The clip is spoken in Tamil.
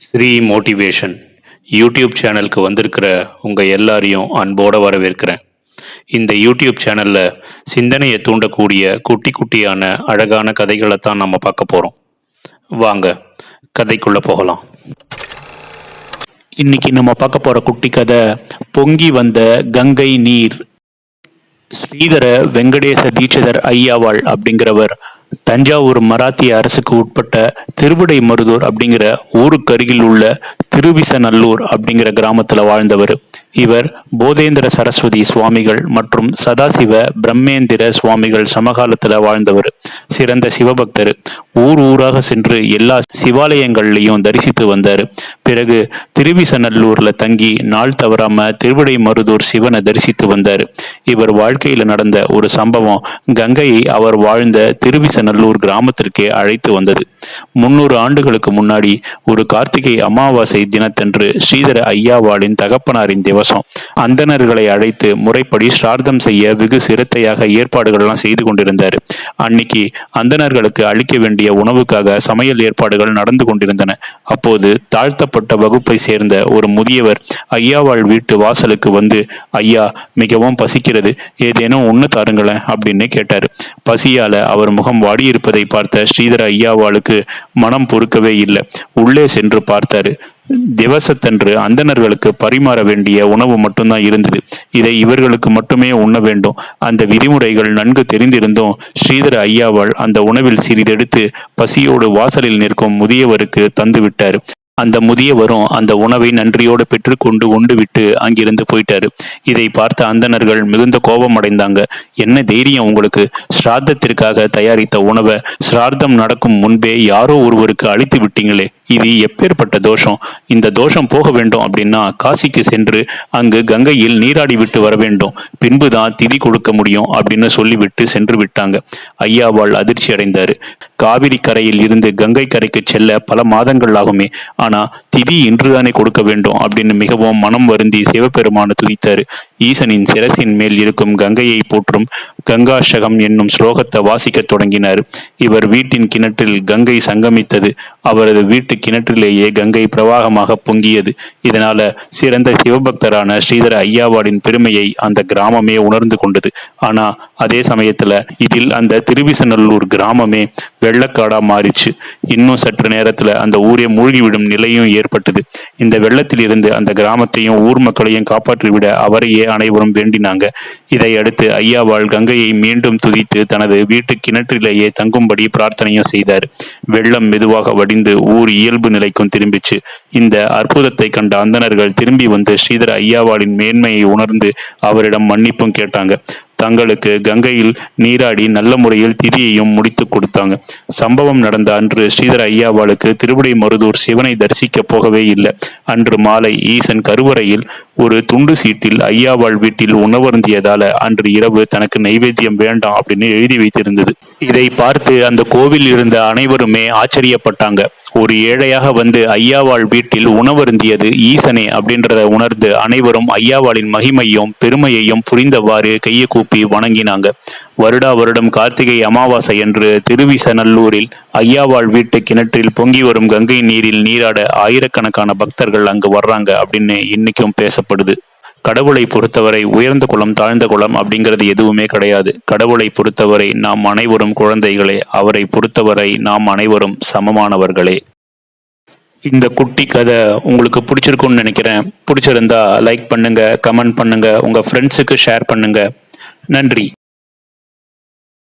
ஸ்ரீ மோட்டிவேஷன் யூடியூப் சேனலுக்கு வந்திருக்கிற உங்கள் எல்லாரையும் அன்போடு வரவேற்கிறேன். இந்த யூடியூப் சேனலில் சிந்தனையை தூண்டக்கூடிய குட்டி குட்டியான அழகான கதைகளை தான் நம்ம பார்க்க போகிறோம். வாங்க கதைக்குள்ளே போகலாம். இன்னைக்கு நம்ம பார்க்க போகிற குட்டி கதை பொங்கி வந்த கங்கை நீர். ஸ்ரீதர வெங்கடேச தீட்சிதர் ஐயாவாள் அப்படிங்கிறவர் தஞ்சாவூர் மராத்திய அரசுக்கு உட்பட்ட திருவிடைமருதூர் அப்படிங்கிற ஊருக்கு அருகில் உள்ள திருவிசநல்லூர் அப்படிங்கிற கிராமத்தில் வாழ்ந்தவர். இவர் போதேந்திர சரஸ்வதி சுவாமிகள் மற்றும் சதாசிவ பிரம்மேந்திர சுவாமிகள் சமகாலத்தில் வாழ்ந்தவர். சிறந்த சிவபக்தர். ஊராக சென்று எல்லா சிவாலயங்கள்லையும் தரிசித்து வந்தார். பிறகு திருவிசநல்லூர்ல தங்கி நாள் தவறாம திருவிடைமருதூர் சிவனை தரிசித்து வந்தார். இவர் வாழ்க்கையில் நடந்த ஒரு சம்பவம் கங்கையை அவர் வாழ்ந்த திருவிசநல்லூர் கிராமத்திற்கே அழைத்து வந்தது. 300 ஆண்டுகளுக்கு முன்னாடி ஒரு கார்த்திகை அமாவாசை தினத்தன்று ஸ்ரீதர ஐயாவாளின் தகப்பனாரின் திவசம். அந்தணர்களை அழைத்து முறைப்படி ஸ்ரார்த்தம் செய்ய வெகு சிரத்தையாக ஏற்பாடுகள்லாம் செய்து கொண்டிருந்தார். அன்னைக்கு அந்தணர்களுக்கு அளிக்க வேண்டிய உணவுக்காக சமையல் ஏற்பாடுகள் நடந்து கொண்டிருந்தன. அப்போது தாழ்த்தப்பட்ட வகுப்பை சேர்ந்த ஒரு முதியவர் ஐயாவாள் வீட்டு வாசலுக்கு வந்து, ஐயா, மிகவும் பசிக்கிறது, ஏதேனும் ஒண்ணு தாருங்களேன் அப்படின்னு கேட்டாரு. பசியால அவர் முகம் வாடியிருப்பதை பார்த்த ஸ்ரீதர ஐயாவாளுக்கு மனம் பொறுக்கவே இல்லை. உள்ளே சென்று பார்த்தாரு. திவசத்தன்று அந்தணர்களுக்கு பரிமாற வேண்டிய உணவு மட்டும்தான் இருந்தது. இதை இவர்களுக்கு மட்டுமே உண்ண வேண்டும். அந்த விதிமுறைகள் நன்கு தெரிந்திருந்தும் ஸ்ரீதர ஐயாவாள் அந்த உணவில் சிறிதெடுத்து பசியோடு வாசலில் நிற்கும் முதியவருக்கு தந்து விட்டார். அந்த முதியவரும் அந்த உணவை நன்றியோடு பெற்றுக்கொண்டு உண்டு விட்டு அங்கிருந்து போயிட்டாரு. இதை பார்த்த அந்தணர்கள் மிகுந்த கோபம் அடைந்தாங்க. என்ன தைரியம் உங்களுக்கு? ஸ்ராத்தத்திற்காக தயாரித்த உணவை ஸ்ரார்த்தம் நடக்கும் முன்பே யாரோ ஒருவருக்கு அளித்து விட்டீங்களே, இது எப்பேற்பட்ட தோஷம்? இந்த தோஷம் போக வேண்டும் அப்படின்னா காசிக்கு சென்று அங்கு கங்கையில் நீராடி விட்டு வர வேண்டும், பின்புதான் திதி கொடுக்க முடியும் அப்படின்னு சொல்லிவிட்டு சென்று விட்டாங்க. ஐயாவாள் அதிர்ச்சி அடைந்தாரு. காவிரி கரையில் இருந்து கங்கை கரைக்கு செல்ல பல மாதங்கள் ஆகுமே, ஆனா திதி இன்றுதானே கொடுக்க வேண்டும் அப்படின்னு மிகவும் மனம் வருந்தி சிவபெருமானு துதித்தாரு. ஈசனின் சிரசின் மேல் இருக்கும் கங்கையை போற்றும் கங்காஷகம் என்னும் ஸ்லோகத்தை வாசிக்க தொடங்கினார். இவர் வீட்டின் கிணற்றில் கங்கை சங்கமித்தது. அவரது வீட்டு கிணற்றிலேயே கங்கை பிரவாகமாக பொங்கியது. இதனால சிறந்த சிவபக்தரான ஸ்ரீதர ஐயாவாளின் பெருமையை அந்த கிராமமே உணர்ந்து கொண்டது. ஆனா அதே சமயத்துல இதில் அந்த திருவிசநல்லூர் கிராமமே வெள்ளக்காடா மாறிச்சு. இன்னும் சற்று நேரத்துல அந்த ஊரே மூழ்கிவிடும் நிலையும் ஏற்பட்டது. இந்த வெள்ளத்தில் இருந்து அந்த கிராமத்தையும் ஊர் மக்களையும் காப்பாற்றிவிட அவரையே அனைவரும் வேண்டினாங்க. இதையடுத்து ஐயாவாள் கங்கையை மீண்டும் துதித்து தனது வீட்டு கிணற்றிலேயே தங்கும்படி பிரார்த்தனையும் செய்தார். வெள்ளம் மெதுவாக வடிந்து ஊர் இயல்பு நிலைக்கும் திரும்பிச்சு. இந்த அற்புதத்தை கண்ட அந்தணர்கள் திரும்பி வந்து ஸ்ரீதர ஐயாவாளின் மேன்மையை உணர்ந்து அவரிடம் மன்னிப்பும் கேட்டாங்க. தங்களுக்கு கங்கையில் நீராடி நல்ல முறையில் திதியையும் முடித்து கொடுத்தாங்க. சம்பவம் நடந்த அன்று ஸ்ரீதர ஐயாவாளுக்கு திருவிடைமருதூர் சிவனை தரிசிக்க போகவே இல்லை. அன்று மாலை ஈசன் கருவறையில் ஒரு துண்டு சீட்டில் ஐயாவாள் வீட்டில் உணவருந்தியதால அன்று இரவு தனக்கு நைவேத்தியம் வேண்டாம் அப்படின்னு எழுதி வைத்திருந்தது. இதை பார்த்து அந்த கோவில் இருந்த அனைவருமே ஆச்சரியப்பட்டாங்க. ஒரு ஏழையாக வந்து ஐயாவாள் வீட்டில் உணவருந்தியது ஈசனே அப்படின்றத உணர்ந்து அனைவரும் ஐயாவாளின் மகிமையும் பெருமையையும் புரிந்தவாறு கையை கூப்பி வணங்கினாங்க. வருடம் கார்த்திகை அமாவாசை என்று திருவிசநல்லூரில் ஐயாவாள் வீட்டு கிணற்றில் பொங்கி வரும் கங்கை நீரில் நீராட ஆயிரக்கணக்கான பக்தர்கள் அங்கு வர்றாங்க அப்படின்னு இன்னைக்கும் பேசப்படுது. கடவுளை பொறுத்தவரை உயர்ந்த குலம் தாழ்ந்த குலம் அப்படிங்கிறது எதுவுமே கிடையாது. கடவுளை பொறுத்தவரை நாம் அனைவரும் குழந்தைகளே, அவரை பொறுத்தவரை நாம் அனைவரும் சமமானவர்களே. இந்த குட்டி கதை உங்களுக்கு பிடிச்சிருக்குன்னு நினைக்கிறேன். பிடிச்சிருந்தா லைக் பண்ணுங்க, கமெண்ட் பண்ணுங்க, உங்க ஃப்ரெண்ட்ஸுக்கு ஷேர் பண்ணுங்க. நன்றி.